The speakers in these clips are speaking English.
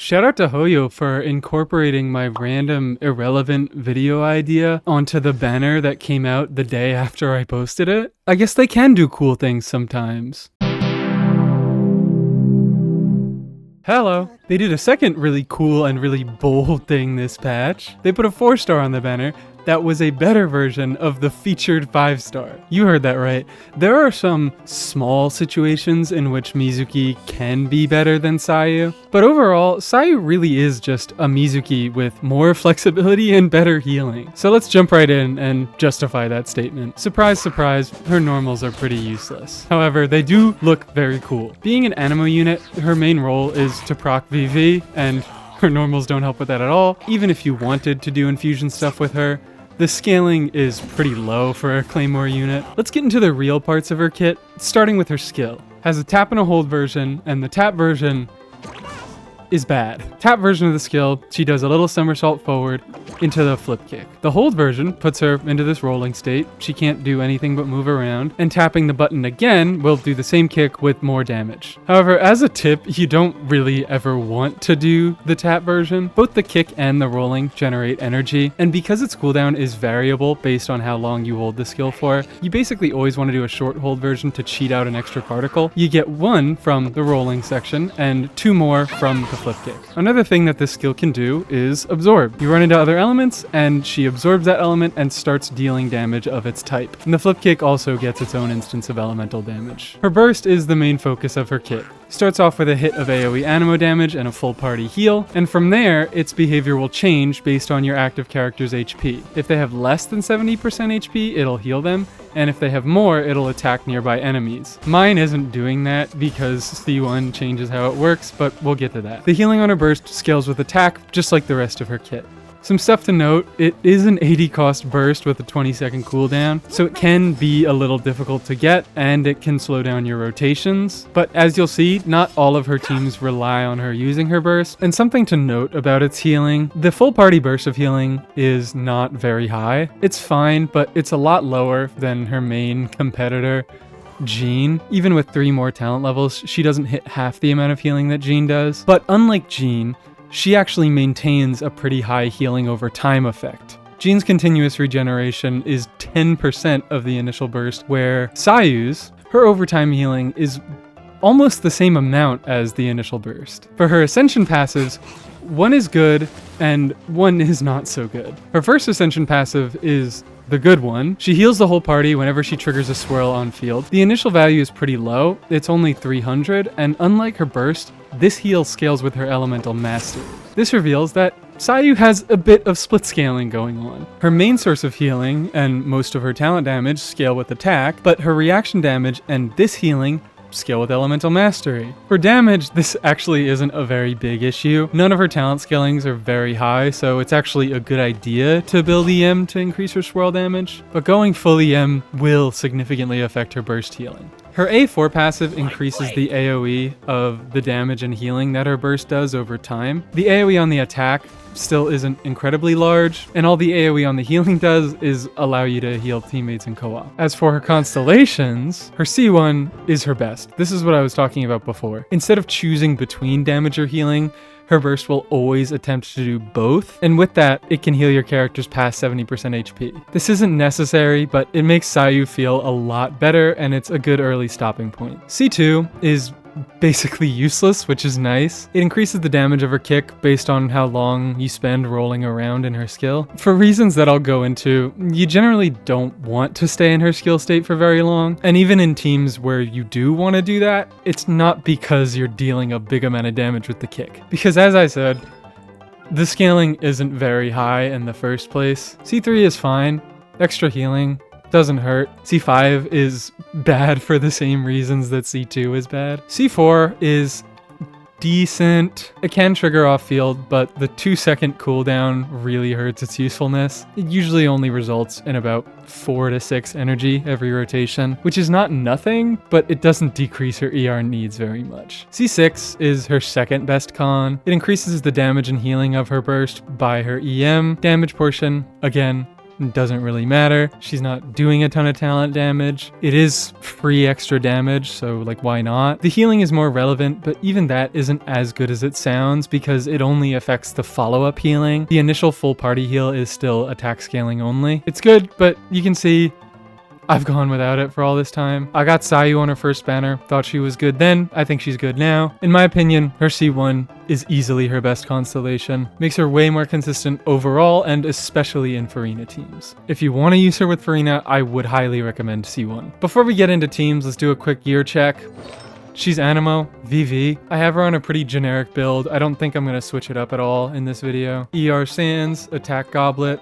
Shout out to Hoyo for incorporating my random irrelevant video idea onto the banner that came out the day after I posted it. I guess they can do cool things sometimes. Hello. They did a second really cool and really bold thing this patch. They put a 4-star on the banner that was a better version of the featured 5-star. You heard that right. There are some small situations in which Mizuki can be better than Sayu, but overall, Sayu really is just a Mizuki with more flexibility and better healing. So let's jump right in and justify that statement. Surprise, surprise, her normals are pretty useless. However, they do look very cool. Being an animo unit, her main role is to proc VV, and her normals don't help with that at all. Even if you wanted to do infusion stuff with her, the scaling is pretty low for a Claymore unit. Let's get into the real parts of her kit, starting with her skill. Has a tap and a hold version, and the tap version is bad. Tap version of the skill, she does a little somersault forward into the flip kick. The hold version puts her into this rolling state. She can't do anything but move around, and tapping the button again will do the same kick with more damage. However, as a tip, you don't really ever want to do the tap version. Both the kick and the rolling generate energy, and because its cooldown is variable based on how long you hold the skill for, you basically always want to do a short hold version to cheat out an extra particle. You get 1 from the rolling section and 2 more from the flip kick. Another thing that this skill can do is absorb. You run into other elements and she absorbs that element and starts dealing damage of its type. And the flip kick also gets its own instance of elemental damage. Her burst is the main focus of her kit. Starts off with a hit of AoE animo damage and a full party heal, and from there, its behavior will change based on your active character's HP. If they have less than 70% HP, it'll heal them, and if they have more, it'll attack nearby enemies. Mine isn't doing that because C1 changes how it works, but we'll get to that. The healing on her burst scales with attack, just like the rest of her kit. Some stuff to note, it is an 80 cost burst with a 20-second cooldown, so it can be a little difficult to get, and it can slow down your rotations. But as you'll see, not all of her teams rely on her using her burst. And something to note about its healing, the full party burst of healing is not very high. It's fine, but it's a lot lower than her main competitor, Jean. Even with 3 more talent levels, she doesn't hit half the amount of healing that Jean does. But unlike Jean, she actually maintains a pretty high healing over time effect. Jean's continuous regeneration is 10% of the initial burst, where Sayu's, her overtime healing is almost the same amount as the initial burst. For her ascension passives, 1 is good and 1 is not so good. Her first ascension passive is the good one. She heals the whole party whenever she triggers a swirl on field. The initial value is pretty low, it's only 300, and unlike her burst, this heal scales with her elemental mastery. This reveals that Sayu has a bit of split scaling going on. Her main source of healing and most of her talent damage scale with attack, but her reaction damage and this healing scale with elemental mastery. For damage, this actually isn't a very big issue. None of her talent scalings are very high, so it's actually a good idea to build EM to increase her swirl damage, but going full EM will significantly affect her burst healing. Her A4 passive increases the AoE of the damage and healing that her burst does over time. The AoE on the attack still isn't incredibly large, and all the AoE on the healing does is allow you to heal teammates in co-op. As for her constellations, her C1 is her best. This is what I was talking about before. Instead of choosing between damage or healing, her burst will always attempt to do both, and with that, it can heal your characters past 70% HP. This isn't necessary, but it makes Sayu feel a lot better, and it's a good early stopping point. C2 is basically useless, which is nice. It increases the damage of her kick based on how long you spend rolling around in her skill. For reasons that I'll go into, you generally don't want to stay in her skill state for very long, and even in teams where you do want to do that, it's not because you're dealing a big amount of damage with the kick. Because as I said, the scaling isn't very high in the first place. C3 is fine, extra healing, doesn't hurt. C5 is bad for the same reasons that C2 is bad. C4 is decent. It can trigger off field, but the 2-second cooldown really hurts its usefulness. It usually only results in about 4 to 6 energy every rotation, which is not nothing, but it doesn't decrease her ER needs very much. C6 is her second best con. It increases the damage and healing of her burst by her EM damage portion. Again, doesn't really matter. She's not doing a ton of talent damage. It is free extra damage, so like why not? The healing is more relevant, but even that isn't as good as it sounds because it only affects the follow-up healing. The initial full party heal is still attack scaling only. It's good, but you can see I've gone without it for all this time. I got Sayu on her first banner, thought she was good then, I think she's good now. In my opinion, her C1 is easily her best constellation. Makes her way more consistent overall and especially in Furina teams. If you want to use her with Furina, I would highly recommend C1. Before we get into teams, let's do a quick gear check. She's Animo, VV. I have her on a pretty generic build. I don't think I'm going to switch it up at all in this video. ER Sands, Attack Goblet,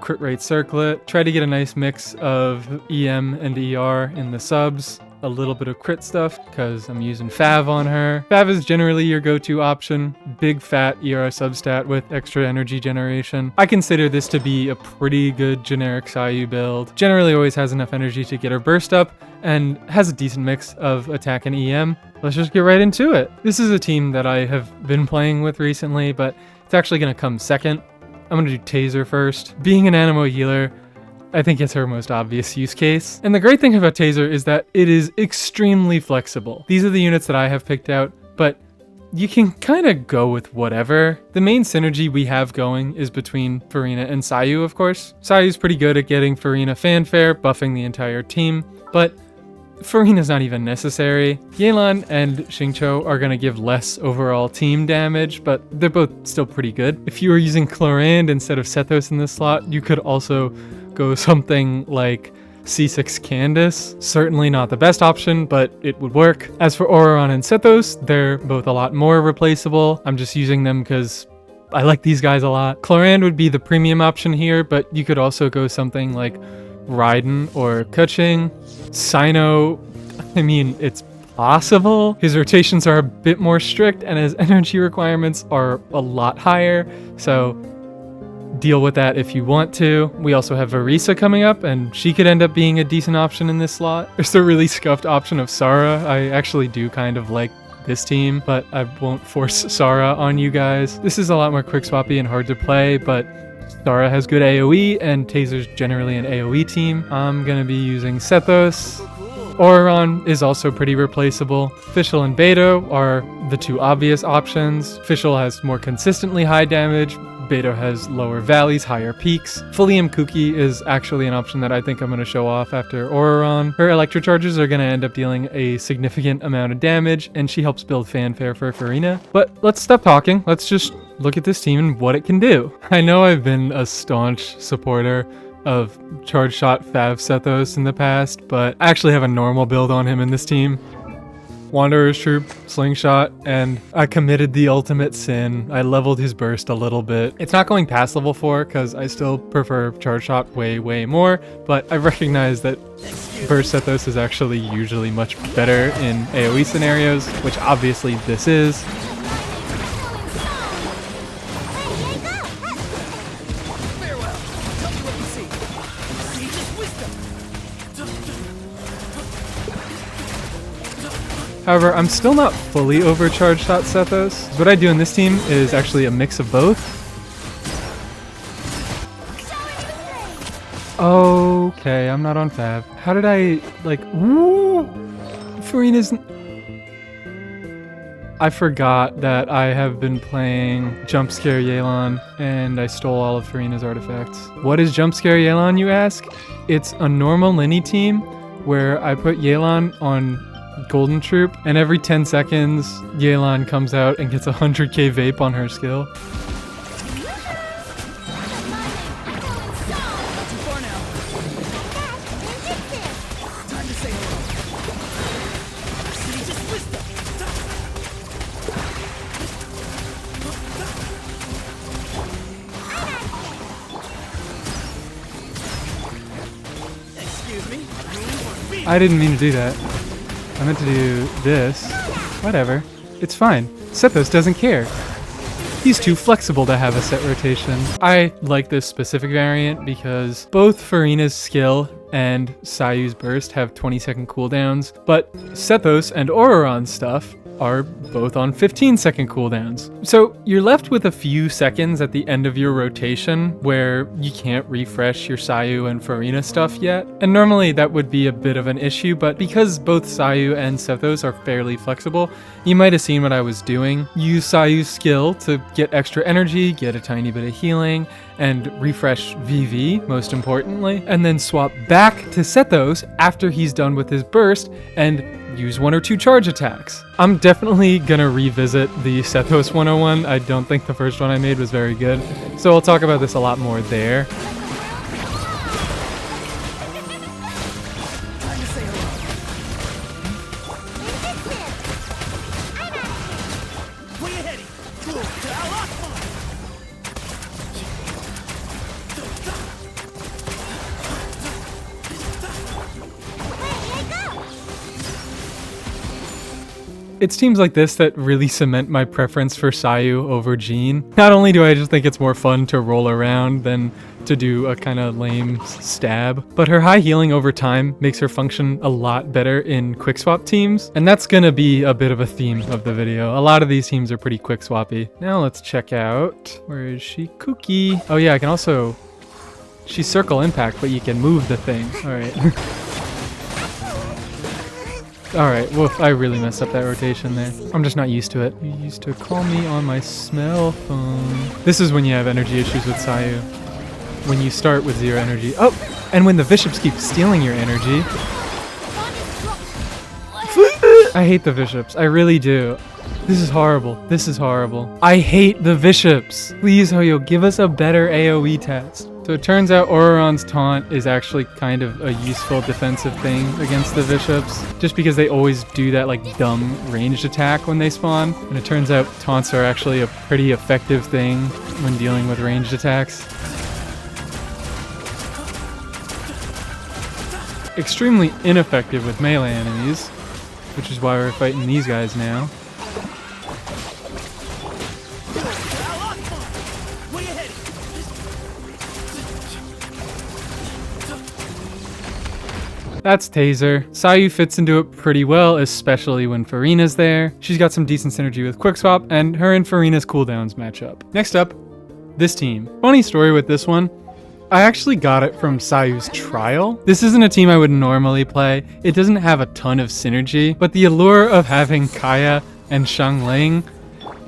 crit rate circlet. Try to get a nice mix of EM and ER in the subs. A little bit of crit stuff because I'm using Fav on her. Fav is generally your go-to option. Big fat ER substat with extra energy generation. I consider this to be a pretty good generic Sayu build. Generally always has enough energy to get her burst up and has a decent mix of attack and EM. Let's just get right into it. This is a team that I have been playing with recently, but it's actually going to come second. I'm going to do Taser first. Being an Animo healer, I think it's her most obvious use case. And the great thing about Taser is that it is extremely flexible. These are the units that I have picked out, but you can kind of go with whatever. The main synergy we have going is between Furina and Sayu, of course. Sayu's pretty good at getting Furina fanfare, buffing the entire team, but Furina's not even necessary. Yelan and Xingqiu are going to give less overall team damage, but they're both still pretty good. If you were using Chlorand instead of Sethos in this slot, you could also go something like C6 Candace. Certainly not the best option, but it would work. As for Auroron and Sethos, they're both a lot more replaceable. I'm just using them because I like these guys a lot. Chlorand would be the premium option here, but you could also go something like Raiden or Keqing. Sino, I mean, it's possible. His rotations are a bit more strict and his energy requirements are a lot higher, so deal with that if you want to. We also have Varisa coming up, and she could end up being a decent option in this slot. There's the really scuffed option of Sara. I actually do kind of like this team, but I won't force Sara on you guys. This is a lot more quick swappy and hard to play, but Sara has good AoE, and Taser's generally an AoE team. I'm gonna be using Sethos. Auroron is also pretty replaceable. Fischl and Beidou are the two obvious options. Fischl has more consistently high damage. Beidou has lower valleys, higher peaks. Fulium Kuki is actually an option that I think I'm going to show off after Auroron. Her electrocharges are going to end up dealing a significant amount of damage, and she helps build fanfare for Furina. But let's stop talking. Let's just look at this team and what it can do. I know I've been a staunch supporter of Charge Shot Fav Sethos in the past, but I actually have a normal build on him in this team. Wanderer's Troop, Slingshot, and I committed the ultimate sin. I leveled his burst a little bit. It's not going past level 4 because I still prefer Charge Shot way more, but I recognize that Burst Sethos is actually usually much better in AoE scenarios, which obviously this is. However, I'm still not fully overcharged Shot Sethos. What I do in this team is actually a mix of both. Okay, I'm not on Fav. How did I, like, woo! Furina's... I forgot that I have been playing Jump Scare Yelan, and I stole all of Furina's artifacts. What is Jump Scare Yelan, you ask? It's a normal Linny team where I put Yelan on Golden Troop, and every 10 seconds, Yelan comes out and gets 100k vape on her skill. I didn't mean to do that. I meant to do this. Whatever. It's fine. Sethos doesn't care. He's too flexible to have a set rotation. I like this specific variant because both Furina's skill and Sayu's burst have 20-second cooldowns, but Sethos and Auroron's stuff are both on 15-second cooldowns. So you're left with a few seconds at the end of your rotation where you can't refresh your Sayu and Furina stuff yet. And normally that would be a bit of an issue, but because both Sayu and Sethos are fairly flexible, you might have seen what I was doing. Use Sayu's skill to get extra energy, get a tiny bit of healing, and refresh VV, most importantly, and then swap back to Sethos after he's done with his burst and use 1 or 2 charge attacks. I'm definitely gonna revisit the Sethos 101. I don't think the first one I made was very good, so I'll talk about this a lot more there. It's teams like this that really cement my preference for Sayu over Jean. Not only do I just think it's more fun to roll around than to do a kind of lame stab, but her high healing over time makes her function a lot better in quick swap teams, and that's gonna be a bit of a theme of the video. A lot of these teams are pretty quick swappy. Now let's check out, where is she? Cookie. Oh yeah, I can also, she's circle impact, but you can move the thing. All right. Alright, woof, I really messed up that rotation there. I'm just not used to it. You used to call me on my smell phone. This is when you have energy issues with Sayu. When you start with 0 energy. Oh! And when the bishops keep stealing your energy. I hate the bishops. I really do. This is horrible. This is horrible. I hate the bishops. Please, Hoyo, give us a better AoE test. So it turns out Auroron's taunt is actually kind of a useful defensive thing against the bishops, just because they always do that like dumb ranged attack when they spawn. And it turns out taunts are actually a pretty effective thing when dealing with ranged attacks. Extremely ineffective with melee enemies, which is why we're fighting these guys now. That's Taser. Sayu fits into it pretty well, especially when Furina's there. She's got some decent synergy with Quick Swap, and her and Furina's cooldowns match up. Next up, this team. Funny story with this one. I actually got it from Sayu's trial. This isn't a team I would normally play. It doesn't have a ton of synergy, but the allure of having Kaya and Xiangling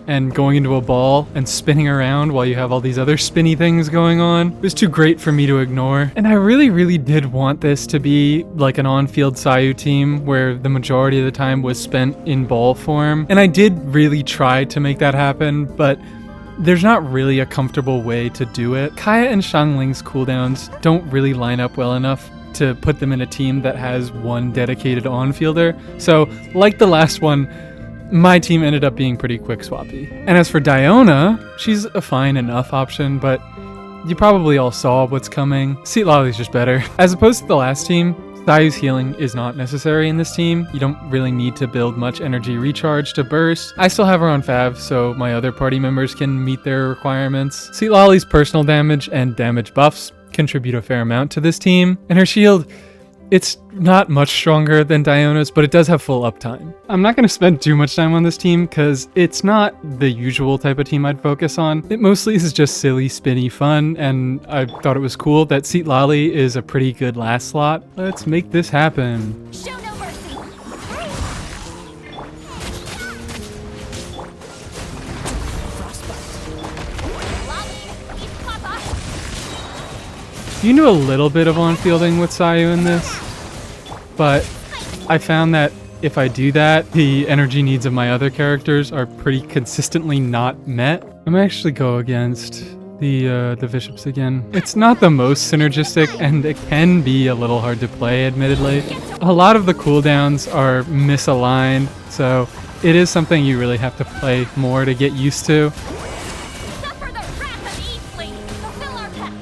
and going into a ball and spinning around while you have all these other spinny things going on was too great for me to ignore. And I really did want this to be like an on-field Sayu team where the majority of the time was spent in ball form. And I did really try to make that happen, but there's not really a comfortable way to do it. Kaya and Xiangling's cooldowns don't really line up well enough to put them in a team that has one dedicated on-fielder. So, like the last one, my team ended up being pretty quick swappy. And as for Diona, she's a fine enough option, but you probably all saw what's coming. Seat Lolly's just better. As opposed to the last team, Sayu's healing is not necessary in this team. You don't really need to build much energy recharge to burst. I still have her on Fav, so my other party members can meet their requirements. Seat Lolly's personal damage and damage buffs contribute a fair amount to this team, and her shield, it's not much stronger than Diona's, but it does have full uptime. I'm not going to spend too much time on this team because it's not the usual type of team I'd focus on. It mostly is just silly, spinny fun, and I thought it was cool that Seat Lolly is a pretty good last slot. Let's make this happen. Show no mercy. You can do a little bit of on-fielding with Sayu in this, but I found that if I do that, the energy needs of my other characters are pretty consistently not met. I'm actually go against the bishops again. It's not the most synergistic, and it can be a little hard to play, admittedly. A lot of the cooldowns are misaligned, so it is something you really have to play more to get used to. Suffer the wrath of Eastling. Fulfill our pact.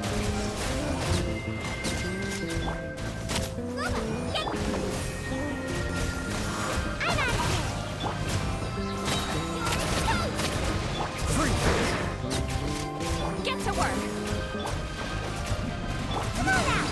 Get to work. Come on now.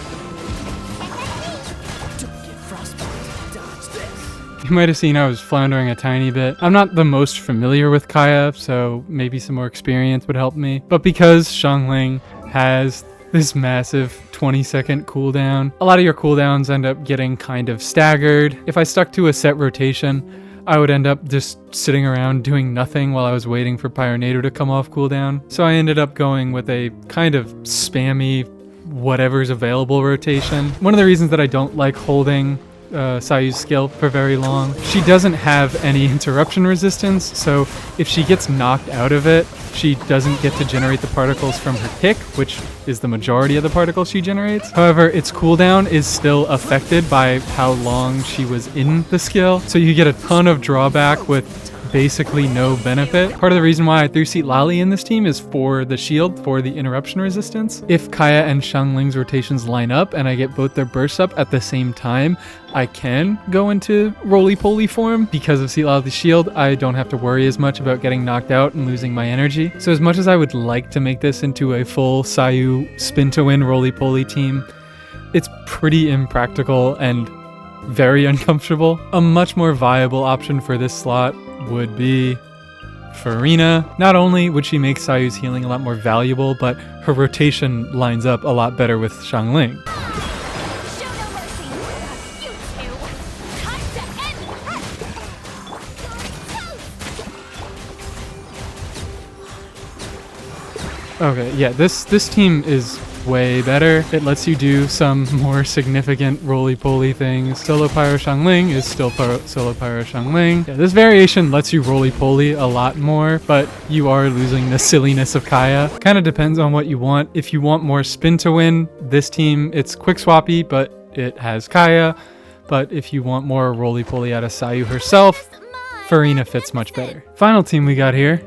Don't get frostbite. Dodge this. You might have seen I was floundering a tiny bit. I'm not the most familiar with Kaya, so maybe some more experience would help me. But because Xiangling has this massive 20-second cooldown, a lot of your cooldowns end up getting kind of staggered. If I stuck to a set rotation, I would end up just sitting around doing nothing while I was waiting for Pyronado to come off cooldown. So I ended up going with a kind of spammy whatever's available rotation. One of the reasons that I don't like holding Sayu's skill for very long, she doesn't have any interruption resistance, so if she gets knocked out of it, she doesn't get to generate the particles from her kick, which is the majority of the particles she generates. However, its cooldown is still affected by how long she was in the skill, so you get a ton of drawback with basically no benefit. Part of the reason why I threw Seat Lali in this team is for the shield, for the interruption resistance. If Kaya and Xiangling's rotations line up and I get both their bursts up at the same time, I can go into roly-poly form. Because of Seat Lali's shield, I don't have to worry as much about getting knocked out and losing my energy. So as much as I would like to make this into a full Sayu spin-to-win roly-poly team, it's pretty impractical and very uncomfortable. A much more viable option for this slot would be Furina. Not only would she make Sayu's healing a lot more valuable, but her rotation lines up a lot better with Xiangling. Show no mercy. You two. Time to end this. Okay, yeah, this team is way better. It lets you do some more significant roly-poly things. Solo Pyro Xiangling is still Solo Pyro Xiangling. Yeah, this variation lets you roly-poly a lot more, but you are losing the silliness of Kaya. Kind of depends on what you want. If you want more spin to win, this team, it's quick swappy, but it has Kaya. But if you want more roly-poly out of Sayu herself, Furina fits much better. Final team we got here.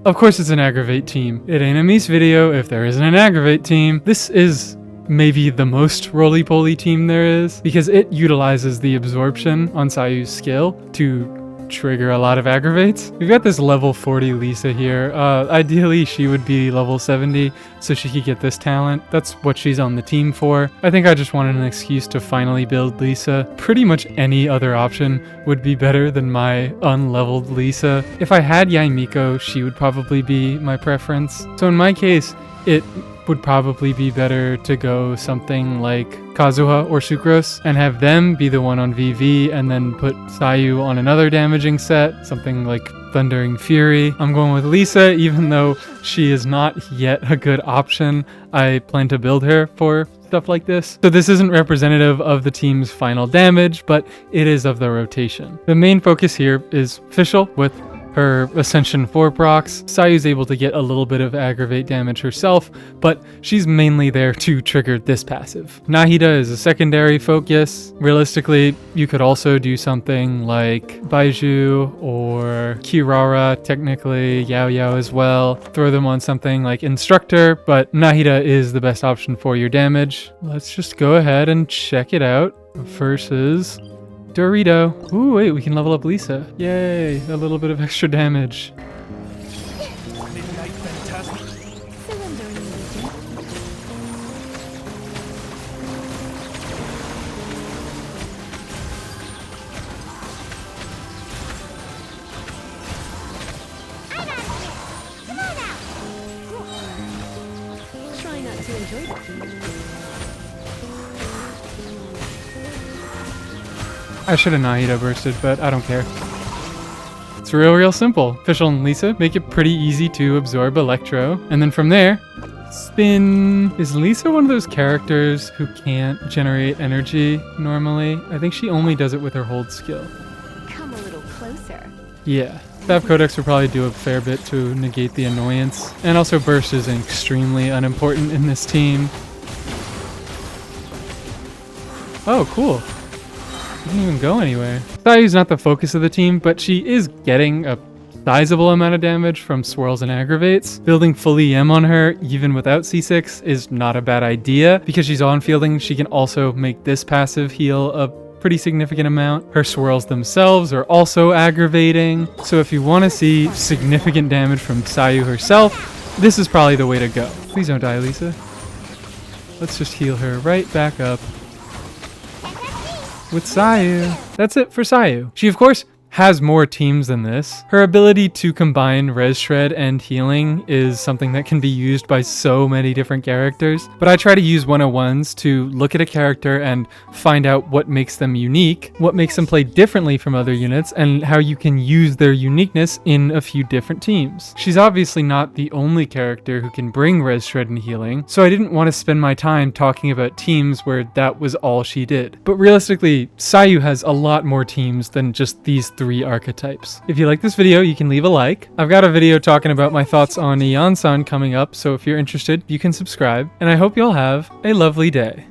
Of course it's an aggravate team. It ain't a Mies video if there isn't an aggravate team. This is maybe the most roly-poly team there is, because it utilizes the absorption on Sayu's skill to trigger a lot of aggravates. We've got this level 40 Lisa here. Ideally she would be level 70 so she could get this talent. That's what she's on the team for. I think I just wanted an excuse to finally build Lisa. Pretty much any other option would be better than my unleveled Lisa. If I had Yaimiko, she would probably be my preference. So in my case, it would probably be better to go something like Kazuha or Sucrose and have them be the one on VV and then put Sayu on another damaging set, something like Thundering Fury. I'm going with Lisa, even though she is not yet a good option. I plan to build her for stuff like this. So this isn't representative of the team's final damage, but it is of the rotation. The main focus here is Fischl with her Ascension 4 procs. Sayu's able to get a little bit of aggravate damage herself, but she's mainly there to trigger this passive. Nahida is a secondary focus. Realistically, you could also do something like Baiju or Kirara, technically Yao Yao as well. Throw them on something like Instructor, but Nahida is the best option for your damage. Let's just go ahead and check it out versus Dorito. Ooh, wait, we can level up Lisa. Yay, a little bit of extra damage. Try not to enjoy that. I should have Nahida bursted, but I don't care. It's real simple. Fischl and Lisa make it pretty easy to absorb Electro, and then from there, spin. Is Lisa one of those characters who can't generate energy normally? I think she only does it with her hold skill. Come a little closer. Yeah. Staff Codex will probably do a fair bit to negate the annoyance. And also burst is extremely unimportant in this team. Oh, cool. Didn't even go anywhere. Sayu's not the focus of the team, but she is getting a sizable amount of damage from swirls and aggravates. Building full EM on her, even without C6, is not a bad idea. Because she's on fielding, she can also make this passive heal a pretty significant amount. Her swirls themselves are also aggravating. So if you want to see significant damage from Sayu herself, this is probably the way to go. Please don't die, Lisa. Let's just heal her right back up. with Sayu. That's it for Sayu. She, of course, has more teams than this. Her ability to combine Res Shred and healing is something that can be used by so many different characters, but I try to use 101s to look at a character and find out what makes them unique, what makes them play differently from other units, and how you can use their uniqueness in a few different teams. She's obviously not the only character who can bring Res Shred and healing, so I didn't want to spend my time talking about teams where that was all she did. But realistically, Sayu has a lot more teams than just these 3 archetypes. If you like this video, you can leave a like. I've got a video talking about my thoughts on Ion-san coming up, so if you're interested, you can subscribe, and I hope you'll have a lovely day.